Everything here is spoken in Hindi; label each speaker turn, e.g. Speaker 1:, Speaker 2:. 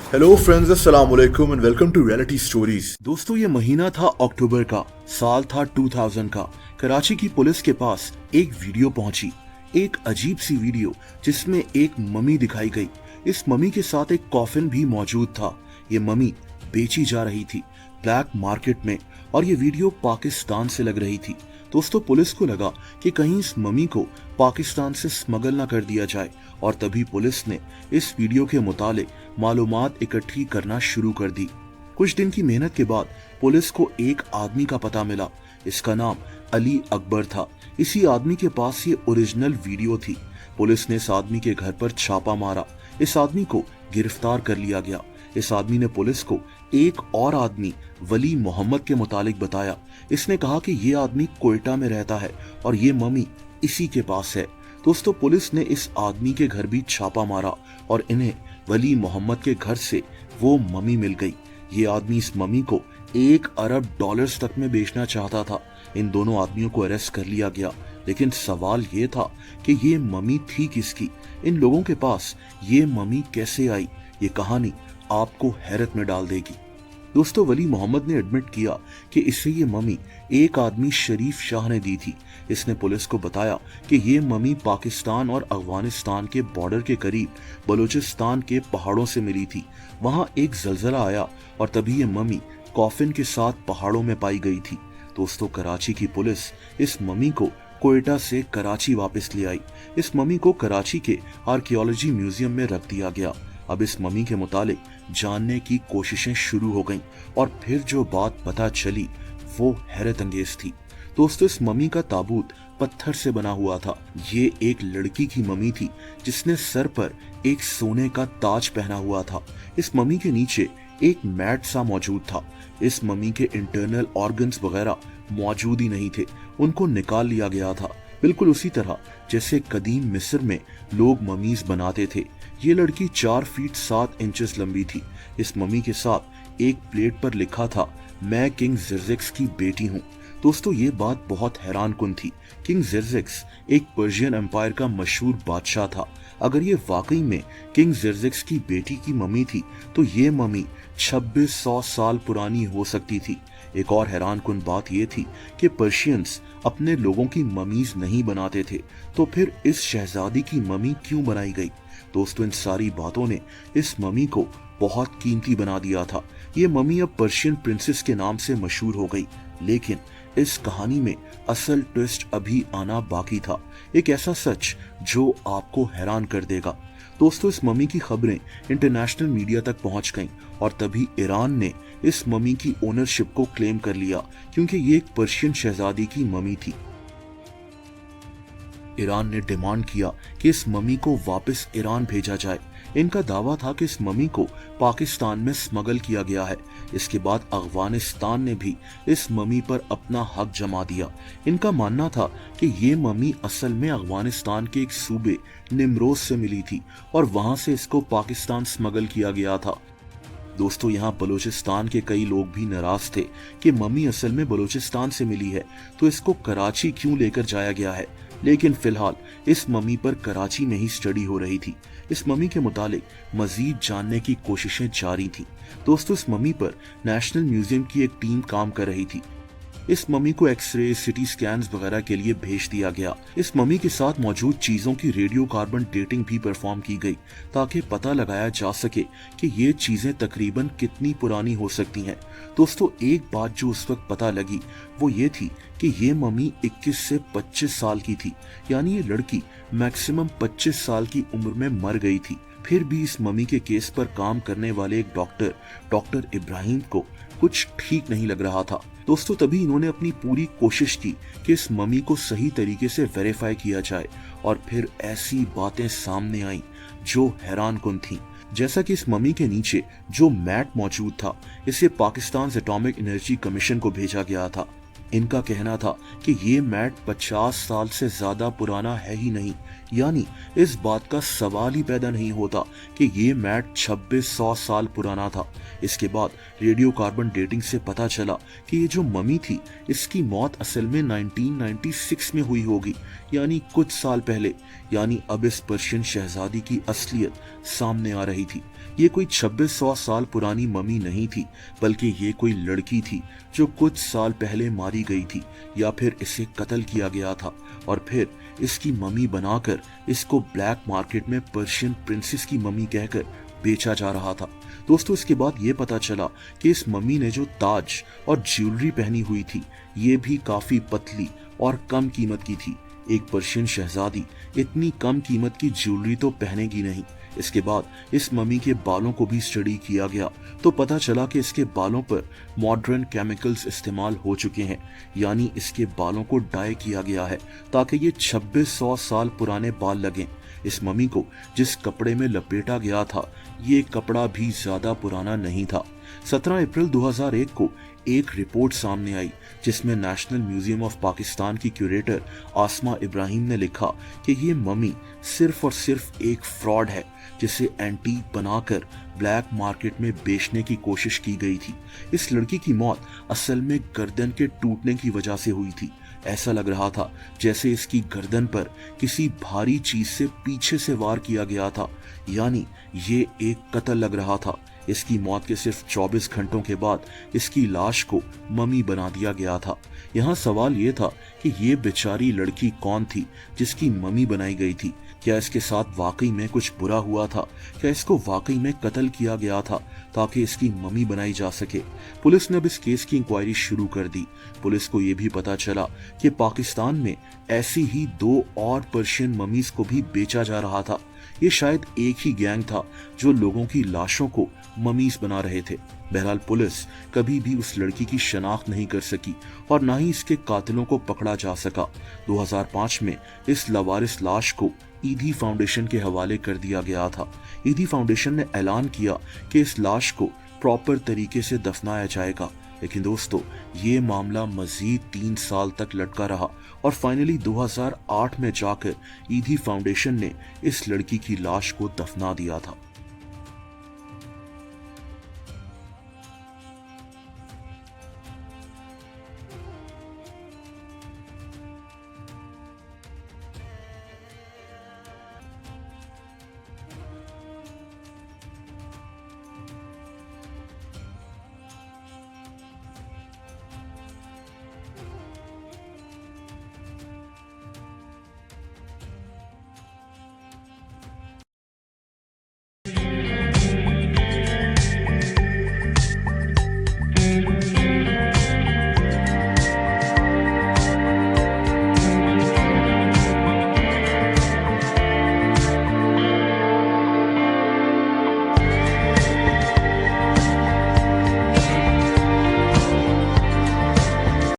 Speaker 1: हेलो फ्रेंड्स, अस्सलाम वालेकुम and welcome to reality stories. दोस्तों, ये महीना था अक्टूबर का, साल था 2000 का। कराची की पुलिस के पास एक वीडियो पहुंची, एक अजीब सी वीडियो जिसमें एक मम्मी दिखाई गई। इस मम्मी के साथ एक कॉफिन भी मौजूद था। ये मम्मी बेची जा रही थी ब्लैक मार्केट में और ये वीडियो पाकिस्तान से लग रही थी। दोस्तों, पुलिस को लगा कि कहीं इस मम्मी को पाकिस्तान से स्मगल ना कर दिया जाए और तभी पुलिस ने इस वीडियो के मुतालिक मालूमात इकट्ठी करना शुरू कर दी। कुछ दिन की मेहनत के बाद पुलिस को एक आदमी का पता मिला। इसका नाम अली अकबर था। इसी आदमी के पास ये ओरिजिनल वीडियो थी। पुलिस ने इस आदमी के घर पर छापा मारा। इस आदमी को गिरफ्तार कर लिया गया। इस आदमी ने पुलिस को एक और आदमी वली मोहम्मद के मुतालिक बताया। इसने कहा कि ये आदमी कोयटा में रहता है और ये मम्मी इसी के पास है। दोस्तों, पुलिस ने इस आदमी के घर भी छापा मारा और इन्हें वली मोहम्मद के घर से वो मम्मी मिल गई। ये आदमी इस मम्मी को $1 अरब तक में बेचना चाहता था। इन दोनों आदमियों को अरेस्ट कर लिया गया, लेकिन सवाल ये था कि ये मम्मी थी किसकी, इन लोगों के पास ये मम्मी कैसे आई। ये कहानी आपको हैरत में डाल देगी। दोस्तों, वली मोहम्मद ने एडमिट किया कि इसे ये मम्मी एक आदमी शरीफ शाह ने दी थी। इसने पुलिस को बताया कि ये मम्मी पाकिस्तान और अफगानिस्तान के बॉर्डर के करीब बलूचिस्तान के पहाड़ों से मिली थी। वहां एक जलजला आया और तभी ये मम्मी कॉफिन के साथ पहाड़ों में पाई गई थी। दोस्तों, कराची की पुलिस इस मम्मी को कोयटा से कराची वापस ले आई। इस मम्मी को कराची के आर्कियोलॉजी म्यूजियम में रख दिया गया। अब इस मम्मी के मुतालिक जानने की कोशिशें शुरू हो गईं और फिर जो बात पता चली वो हैरत अंगेज थी। दोस्तों, इस मम्मी का ताबूत पत्थर से बना हुआ था। ये एक लड़की की मम्मी थी जिसने सर पर एक सोने का ताज पहना हुआ था। इस मम्मी के नीचे एक मैट सा मौजूद था। इस मम्मी के इंटरनल ऑर्गन्स वगैरह मौजूद ही नहीं थे, उनको निकाल लिया गया था, बिल्कुल उसी तरह जैसे कदीम मिस्र में लोग ममीज बनाते थे। ये लड़की 4 फीट 7 इंचेस लंबी थी। इस मम्मी के साथ एक प्लेट पर लिखा था, मैं किंग ज़ेर्ज़ेक्स की बेटी हूँ। दोस्तों, ये बात बहुत हैरान कुन थी। किंग ज़ेर्ज़ेक्स एक पर्शियन एम्पायर का मशहूर बादशाह था। अगर ये वाकई में किंग ज़ेर्ज़ेक्स की बेटी की मम्मी थी तो ये मम्मी 2600 साल पुरानी हो सकती थी। एक और हैरान कुन बात यह थी कि पर्शियंस अपने लोगों की ममीज नहीं बनाते थे, तो फिर इस शहजादी की मम्मी क्यों बनाई गई। दोस्तों, इन सारी बातों ने इस मम्मी को बहुत कीमती बना दिया था। ये मम्मी अब पर्शियन प्रिंसेस के नाम से मशहूर हो गई। लेकिन इस कहानी में असल ट्विस्ट अभी आना बाकी था, एक ऐसा सच जो आपको हैरान कर देगा। दोस्तों, इस मम्मी की खबरें इंटरनेशनल मीडिया तक पहुंच गईं और तभी ईरान ने इस मम्मी की ओनरशिप को क्लेम कर लिया, क्योंकि ये एक पर्शियन शहजादी की मम्मी थी। ईरान ने डिमांड किया कि इस मम्मी को वापस ईरान भेजा जाए। इनका दावा था कि इस मम्मी को पाकिस्तान में स्मगल किया गया है। इसके बाद अफगानिस्तान ने भी इस मम्मी पर अपना हक जमा दिया। इनका मानना था कि ये मम्मी असल में अफगानिस्तान के एक सूबे निमरोज से मिली थी और वहां से इसको पाकिस्तान स्मगल किया गया था। दोस्तों, यहाँ बलूचिस्तान के कई लोग भी नाराज थे कि मम्मी असल में बलूचिस्तान से मिली है तो इसको कराची क्यों लेकर जाया गया है। लेकिन फिलहाल इस मम्मी पर कराची में ही स्टडी हो रही थी। इस मम्मी के मुतालिक मजीद जानने की कोशिशें जारी थी। दोस्तों, इस मम्मी पर नेशनल म्यूजियम की एक टीम काम कर रही थी। इस मम्मी को एक्सरे, सिटी स्कैन्स वगैरह के लिए भेज दिया गया। इस मम्मी के साथ मौजूद चीजों की रेडियो कार्बन डेटिंग भी परफॉर्म की गई ताकि पता लगाया जा सके कि ये चीजें तकरीबन कितनी पुरानी हो सकती हैं। दोस्तों, एक बात जो उस वक्त पता लगी वो ये थी कि ये मम्मी 21 से 25 साल की थी, यानी ये लड़की मैक्सिमम 25 साल की उम्र में मर गई थी। फिर भी इस मम्मी के केस पर काम करने वाले एक डॉक्टर इब्राहिम को कुछ ठीक नहीं लग रहा था। दोस्तों, तभी इन्होंने अपनी पूरी कोशिश की कि इस मम्मी को सही तरीके से वेरीफाई किया जाए और फिर ऐसी बातें सामने आईं जो हैरान कुन थीं। जैसा कि इस मम्मी के नीचे जो मैट मौजूद था, इसे पाकिस्तान एटॉमिक एनर्जी कमीशन को भेजा गया था। इनका कहना था कि ये मैट 50 साल से ज्यादा पुराना है ही नहीं, यानी इस बात का सवाल ही पैदा नहीं होता कि ये मैट 2600 साल पुराना था। इसके बाद रेडियो कार्बन डेटिंग से पता चला कि ये जो मम्मी थी इसकी मौत असल में 1996 में हुई होगी, यानी कुछ साल पहले। यानी अब इस पर्शियन शहजादी की असलियत सामने आ रही थी। ये कोई 2600 साल पुरानी मम्मी नहीं थी, बल्कि ये कोई लड़की थी जो कुछ साल पहले मारी गई थी या फिर इसे कत्ल किया गया था और फिर इसकी मम्मी बनाकर इसको ब्लैक मार्केट में पर्शियन प्रिंसेस की मम्मी कहकर बेचा जा रहा था। दोस्तों, इसके बाद ये पता चला कि इस मम्मी ने जो ताज और ज्वेलरी पहनी हुई थी ये भी काफी पतली और कम कीमत की थी। एक पर्शियन शहजादी इतनी कम कीमत की ज्वेलरी तो पहनेगी नहीं। इसके बाद इस मम्मी के बालों को भी स्टडी किया गया तो पता चला कि इसके बालों पर मॉडर्न केमिकल्स इस्तेमाल हो चुके हैं, यानी इसके बालों को डाई किया गया है ताकि ये 2600 साल पुराने बाल लगें। इस मम्मी को जिस कपड़े में लपेटा गया था ये कपड़ा भी ज्यादा पुराना नहीं था। 17 अप्रैल 2001 को एक रिपोर्ट सामने आई जिसमें नेशनल म्यूजियम ऑफ पाकिस्तान की क्यूरेटर आसमा इब्राहिम ने लिखा कि ये मम्मी सिर्फ और सिर्फ एक फ्रॉड है जिसे एंटीक बनाकर ब्लैक मार्केट में बेचने की कोशिश की गई थी। इस लड़की की मौत असल में गर्दन के टूटने की वजह से हुई थी। ऐसा लग रहा था जैसे इसकी गर्दन पर किसी भारी चीज से पीछे से वार किया गया था, यानी ये एक कत्ल लग रहा था। इसकी मौत के सिर्फ 24 घंटों के बाद इसकी लाश को मम्मी बना दिया गया था। यहाँ सवाल ये था कि ये बेचारी लड़की कौन थी जिसकी मम्मी बनाई गई थी? क्या इसके साथ वाकई में कुछ बुरा हुआ था? क्या इसको वाकई में कत्ल किया गया था ताकि इसकी मम्मी बनाई जा सके? पुलिस ने अब इस केस की इंक्वायरी शुरू कर दी। पुलिस को ये भी पता चला कि पाकिस्तान में ऐसी ही 2 और पर्शियन मम्मीज को भी बेचा जा रहा था। ये शायद एक ही गैंग था जो लोगों की लाशों को ममीज बना रहे थे। बहरहाल पुलिस कभी भी उस लड़की की शनाख्त नहीं कर सकी और ना ही इसके कातिलों को पकड़ा जा सका। 2005 में इस लवारिस लाश को ईदी फाउंडेशन के हवाले कर दिया गया था। ईदी फाउंडेशन ने ऐलान किया कि इस लाश को प्रॉपर तरीके से दफनाया जाएगा, लेकिन दोस्तों ये मामला मजीद 3 साल तक लटका रहा और फाइनली 2008 में जाकर ईदी फाउंडेशन ने इस लड़की की लाश को दफना दिया था।